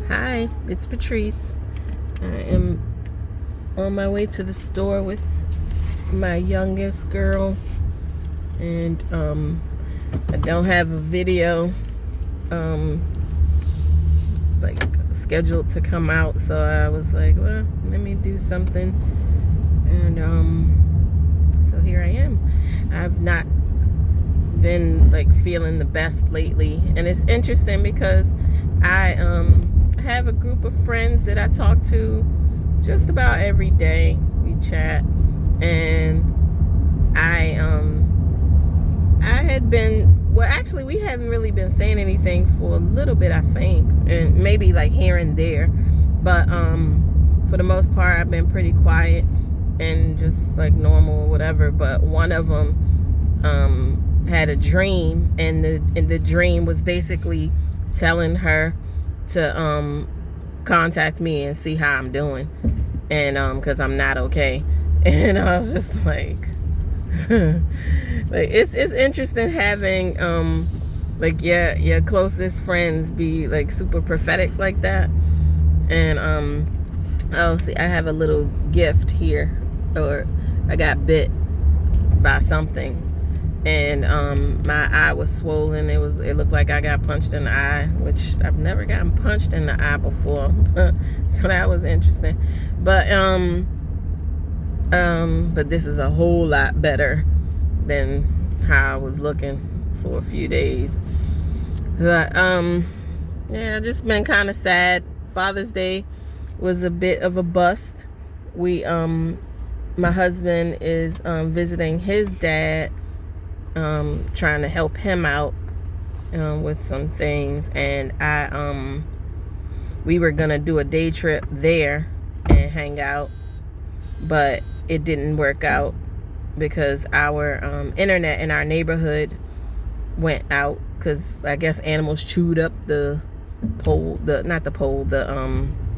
Hi, it's Patrice. I am on my way to the store with my youngest girl, and I don't have a video like scheduled to come out, so I was like, well, let me do something, and so here I am. I've not been like feeling the best lately, and it's interesting because I have a group of friends that I talk to just about every day. We chat, and I had been, well, actually we haven't really been saying anything for a little bit, I think, and maybe like here and there, but for the most part I've been pretty quiet and just like normal or whatever. But one of them had a dream, and the dream was basically telling her to contact me and see how I'm doing, and because I'm not okay. And I was just like like it's interesting having like your closest friends be like super prophetic like that. And oh, see, I have a little gift here, or I got bit by something, and my eye was swollen. It looked like I got punched in the eye, which I've never gotten punched in the eye before. So that was interesting. But this is a whole lot better than how I was looking for a few days. But yeah, just been kind of sad. Father's Day was a bit of a bust. We my husband is visiting his dad, trying to help him out with some things, and we were gonna do a day trip there and hang out, but it didn't work out because our internet in our neighborhood went out, because I guess animals chewed up the pole, the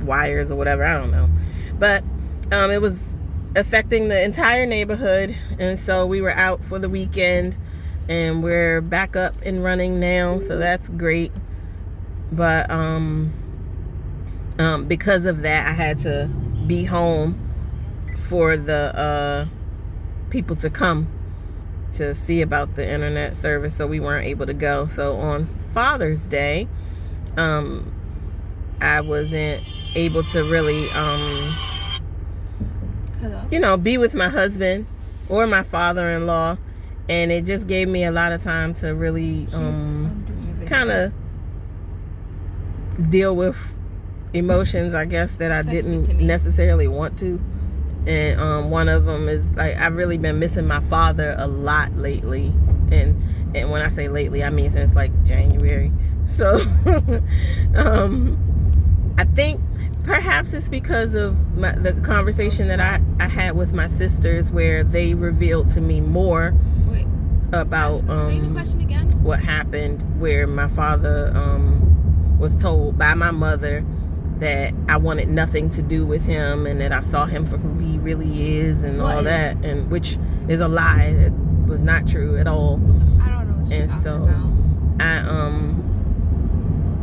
wires or whatever, I don't know, but it was affecting the entire neighborhood. And so we were out for the weekend, and we're back up and running now, so that's great. But because of that, I had to be home for the people to come to see about the internet service, so we weren't able to go. So on Father's Day, I wasn't able to really be with my husband or my father-in-law, and it just gave me a lot of time to really kind of deal with emotions, I guess, that I didn't necessarily want to. And one of them is like, I've really been missing my father a lot lately, and when I say lately, I mean since like January. So I think perhaps it's because of the conversation that I had with my sisters, where they revealed to me more about say the question again. What happened, where my father was told by my mother that I wanted nothing to do with him, and that I saw him for who he really is, and all that, and which is a lie. It was not true at all. I don't know what and she's so about.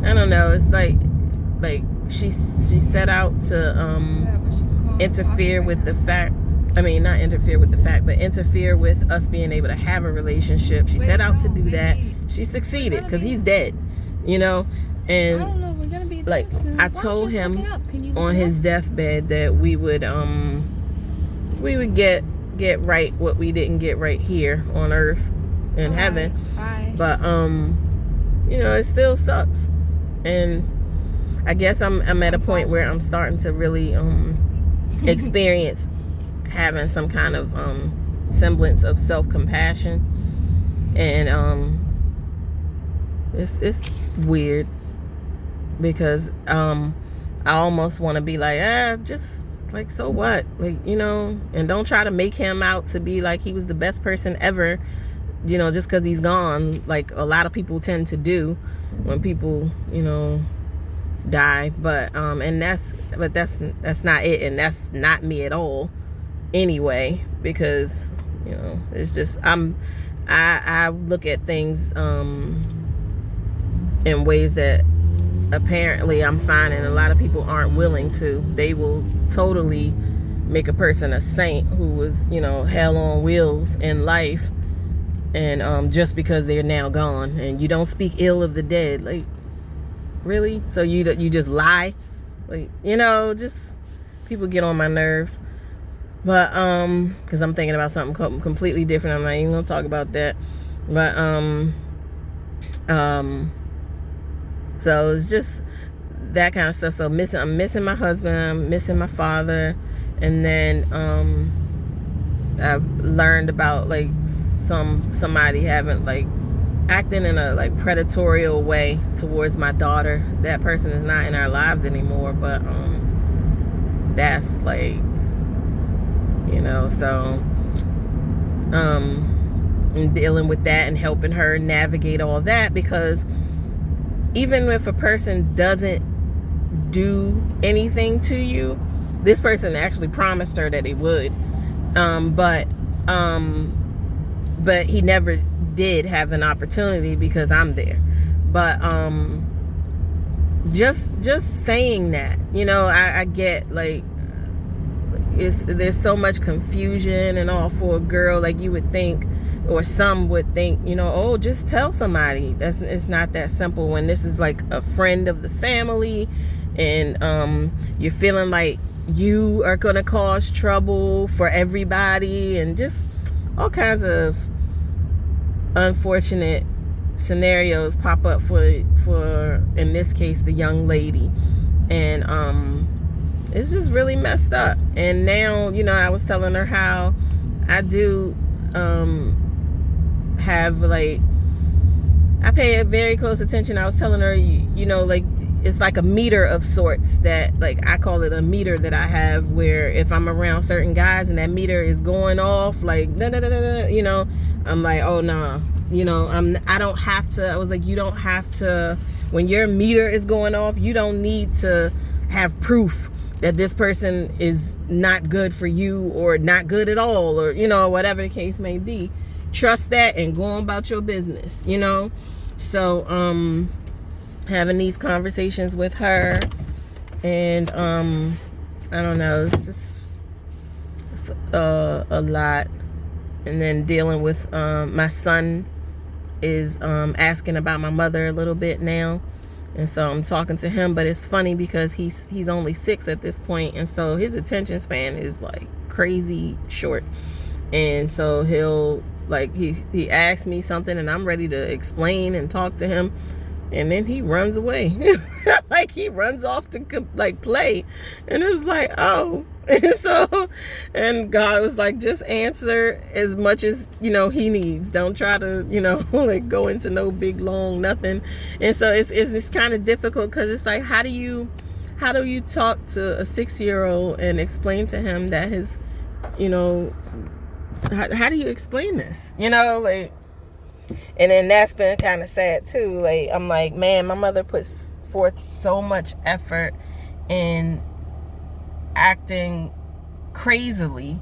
I don't know, it's like she set out to interfere with the fact, I mean, not interfere with the fact, but interfere with us being able to have a relationship. She set out to do that. She succeeded, because he's dead, and I don't know, we're gonna be like soon. I told him on his up? deathbed that we would get right what we didn't get right here on earth in heaven. Bye. But it still sucks, and I guess I'm at a point where I'm starting to really experience having some kind of semblance of self-compassion, and it's weird, because I almost want to be like, just like, so what, like, and don't try to make him out to be like he was the best person ever, just because he's gone, like a lot of people tend to do when people die. But that's not it, and that's not me at all anyway, because it's just I look at things in ways that apparently I'm finding a lot of people aren't willing to. They will totally make a person a saint who was, you know, hell on wheels in life, and just because they're now gone. And you don't speak ill of the dead. Like, really? So you just lie? Like, you know, just people get on my nerves. But because I'm thinking about something completely different. I'm not even gonna talk about that. But so it's just that kind of stuff. So I'm missing my husband, I'm missing my father, and then I've learned about like somebody having like acting in a like predatorial way towards my daughter. That person is not in our lives anymore, but that's like, you know, so I'm dealing with that and helping her navigate all that, because even if a person doesn't do anything to you, this person actually promised her that he would, but he never did have an opportunity because I'm there. But just saying that, you know, I get like, there's so much confusion and all for a girl. Like, you would think, or some would think, you know, oh, just tell somebody. It's not that simple when this is like a friend of the family, and you're feeling like you are gonna cause trouble for everybody, and just all kinds of unfortunate scenarios pop up for in this case the young lady. And it's just really messed up. And now, you know, I was telling her how I do have like, I pay very close attention. I was telling her, you know, like, it's like a meter of sorts that, like, I call it a meter that I have, where if I'm around certain guys and that meter is going off like you know, I'm like, oh no, you know, I don't have to. I was like, you don't have to, when your meter is going off, you don't need to have proof that this person is not good for you or not good at all, or, you know, whatever the case may be. Trust that and go on about your business, you know. So having these conversations with her, and I don't know, it's just a lot. And then dealing with my son is asking about my mother a little bit now, and so I'm talking to him. But it's funny because he's only 6 at this point, and so his attention span is like crazy short. And so he'll like, he asks me something and I'm ready to explain and talk to him, and then he runs away. Like, he runs off to like play, and it's like, oh. And so, and God was like, just answer as much as, you know, he needs. Don't try to, you know, like go into no big long nothing. And so it's kind of difficult, because it's like, how do you talk to a 6-year-old and explain to him that his, you know, how do you explain this, you know, like. And then that's been kind of sad too. Like, I'm like, man, my mother puts forth so much effort in acting crazily,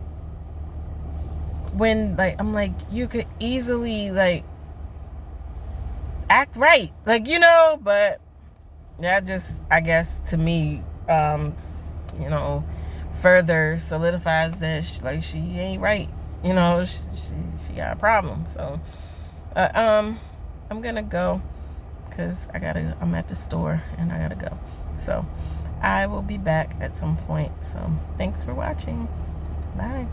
when, like, I'm like, you could easily like act right, like, you know. But that just, I guess, to me, you know, further solidifies that she ain't right, you know. She got a problem. So I'm gonna go, because I'm at the store and I gotta go. So I will be back at some point. So thanks for watching. Bye.